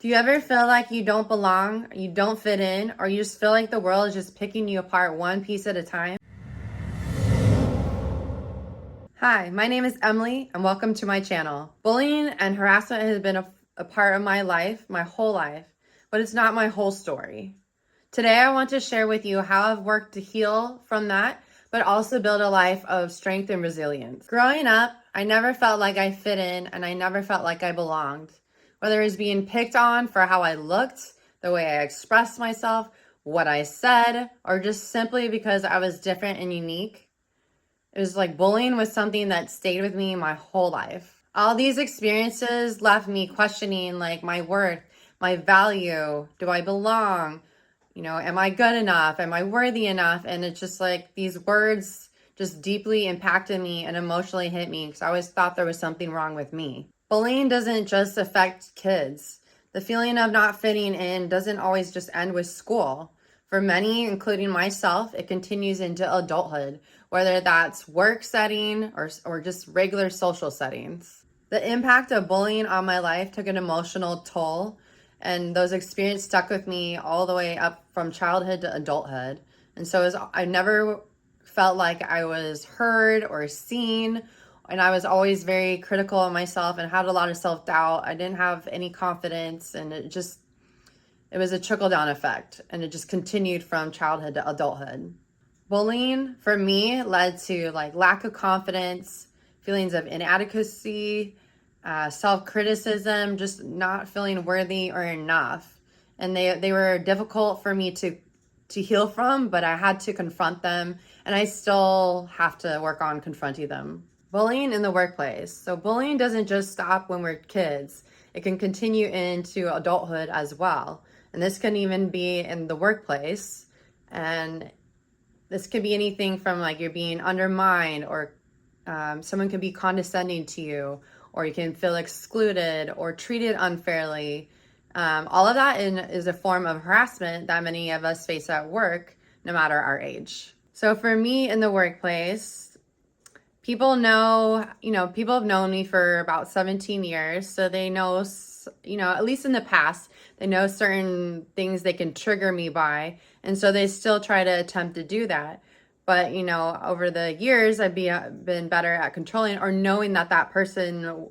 Do you ever feel like you don't belong, you don't fit in, or you just feel like the world is just picking you apart one piece at a time? Hi, my name is Emily, and welcome to my channel. Bullying and harassment has been a part of my life, my whole life, but it's not my whole story. Today, I want to share with you how I've worked to heal from that, but also build a life of strength and resilience. Growing up, I never felt like I fit in, and I never felt like I belonged. Whether it was being picked on for how I looked, the way I expressed myself, what I said, or just simply because I was different and unique. It was like bullying was something that stayed with me my whole life. All these experiences left me questioning like my worth, my value. Do I belong? Am I good enough? Am I worthy enough? And it's just like these words just deeply impacted me and emotionally hit me because I always thought there was something wrong with me. Bullying doesn't just affect kids. The feeling of not fitting in doesn't always just end with school. For many, including myself, it continues into adulthood, whether that's work setting or just regular social settings. The impact of bullying on my life took an emotional toll, and those experiences stuck with me all the way up from childhood to adulthood. And so I never felt like I was heard or seen, and I was always very critical of myself and had a lot of self-doubt. I didn't have any confidence, and it was a trickle-down effect, and it just continued from childhood to adulthood. Bullying for me led to like lack of confidence, feelings of inadequacy, self-criticism, just not feeling worthy or enough. And they were difficult for me to heal from, but I had to confront them, and I still have to work on confronting them. Bullying in the workplace. So bullying doesn't just stop when we're kids. It can continue into adulthood as well. And this can even be in the workplace. And this could be anything from like you're being undermined, or someone can be condescending to you, or you can feel excluded or treated unfairly. All of that is a form of harassment that many of us face at work, no matter our age. So for me in the workplace, people have known me for about 17 years. So they know, at least in the past, they know certain things they can trigger me by. And so they still try to attempt to do that. But, over the years, I've been better at controlling or knowing that person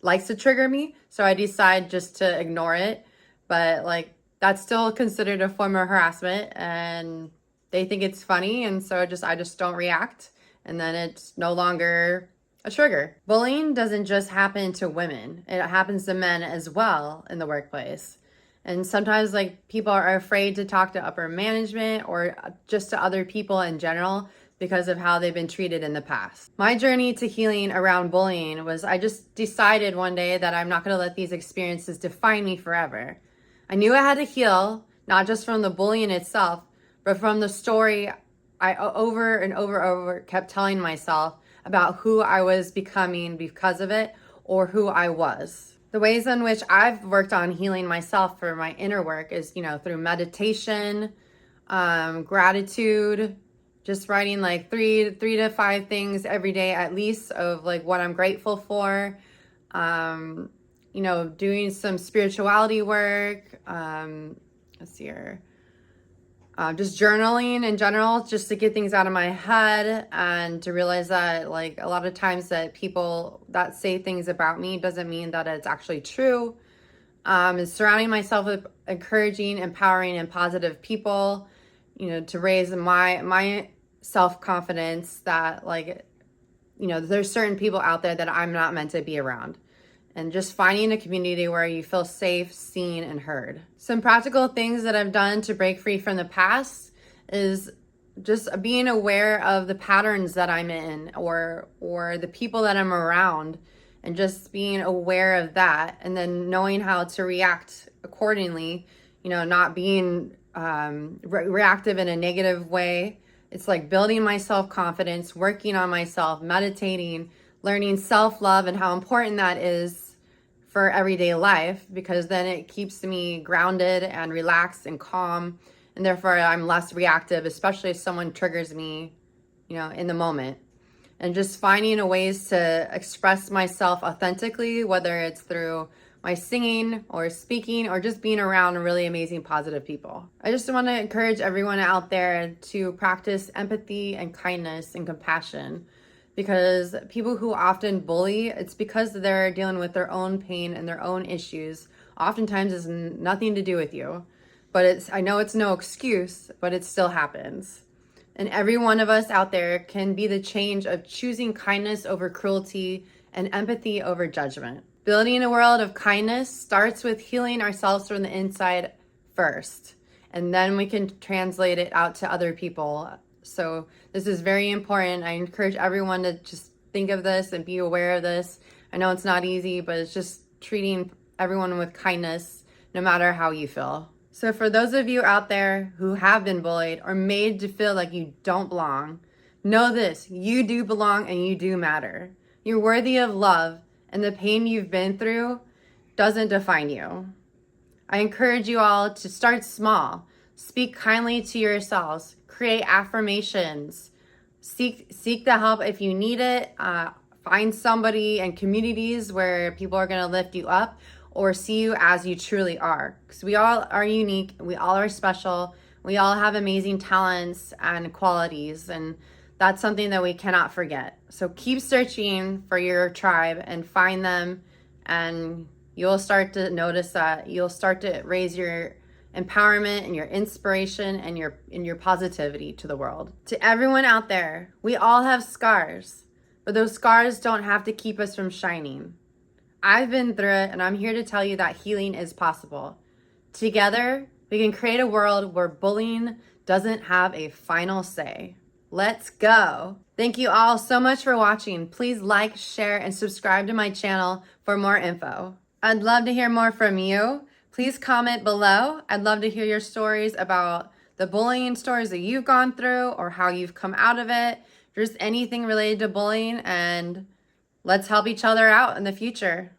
likes to trigger me. So I decide just to ignore it. But like, that's still considered a form of harassment, and they think it's funny. And so I just don't react. And then it's no longer a trigger. Bullying doesn't just happen to women. It happens to men as well in the workplace. And sometimes like people are afraid to talk to upper management or just to other people in general because of how they've been treated in the past. My journey to healing around bullying was I just decided one day that I'm not going to let these experiences define me forever. I knew I had to heal, not just from the bullying itself, but from the story I over and over kept telling myself about who I was becoming because of it, or who I was. The ways in which I've worked on healing myself for my inner work is, through meditation, gratitude, just writing like three to five things every day at least of like what I'm grateful for. Doing some spirituality work. Let's see here. Just journaling in general, just to get things out of my head and to realize that like a lot of times that people that say things about me doesn't mean that it's actually true. Is surrounding myself with encouraging, empowering, and positive people, to raise my self-confidence that like, there's certain people out there that I'm not meant to be around. And just finding a community where you feel safe, seen, and heard. Some practical things that I've done to break free from the past is just being aware of the patterns that I'm in, or the people that I'm around, and just being aware of that, and then knowing how to react accordingly, not being reactive in a negative way. It's like building my self-confidence, working on myself, meditating, learning self-love and how important that is for everyday life, because then it keeps me grounded and relaxed and calm, and therefore I'm less reactive, especially if someone triggers me, in the moment. And just finding a ways to express myself authentically, whether it's through my singing or speaking or just being around really amazing, positive people. I just want to encourage everyone out there to practice empathy and kindness and compassion, because people who often bully, it's because they're dealing with their own pain and their own issues. Oftentimes it's nothing to do with you, but I know it's no excuse, but it still happens. And every one of us out there can be the change of choosing kindness over cruelty and empathy over judgment. Building a world of kindness starts with healing ourselves from the inside first, and then we can translate it out to other people. So this is very important. I encourage everyone to just think of this and be aware of this. I know it's not easy, but it's just treating everyone with kindness, no matter how you feel. So for those of you out there who have been bullied or made to feel like you don't belong, know this: you do belong and you do matter. You're worthy of love, and the pain you've been through doesn't define you. I encourage you all to start small. Speak kindly to yourselves. Create affirmations. Seek the help if you need it. Find somebody and communities where people are going to lift you up or see you as you truly are. Because we all are unique. We all are special. We all have amazing talents and qualities, and that's something that we cannot forget. So keep searching for your tribe and find them, and you'll start to notice that you'll start to raise your empowerment and your inspiration and your positivity to the world. To everyone out there, we all have scars, but those scars don't have to keep us from shining. I've been through it, and I'm here to tell you that healing is possible. Together, we can create a world where bullying doesn't have a final say. Let's go. Thank you all so much for watching. Please like, share, and subscribe to my channel for more info. I'd love to hear more from you. Please comment below. I'd love to hear your stories about the bullying stories that you've gone through or how you've come out of it. Just anything related to bullying, and let's help each other out in the future.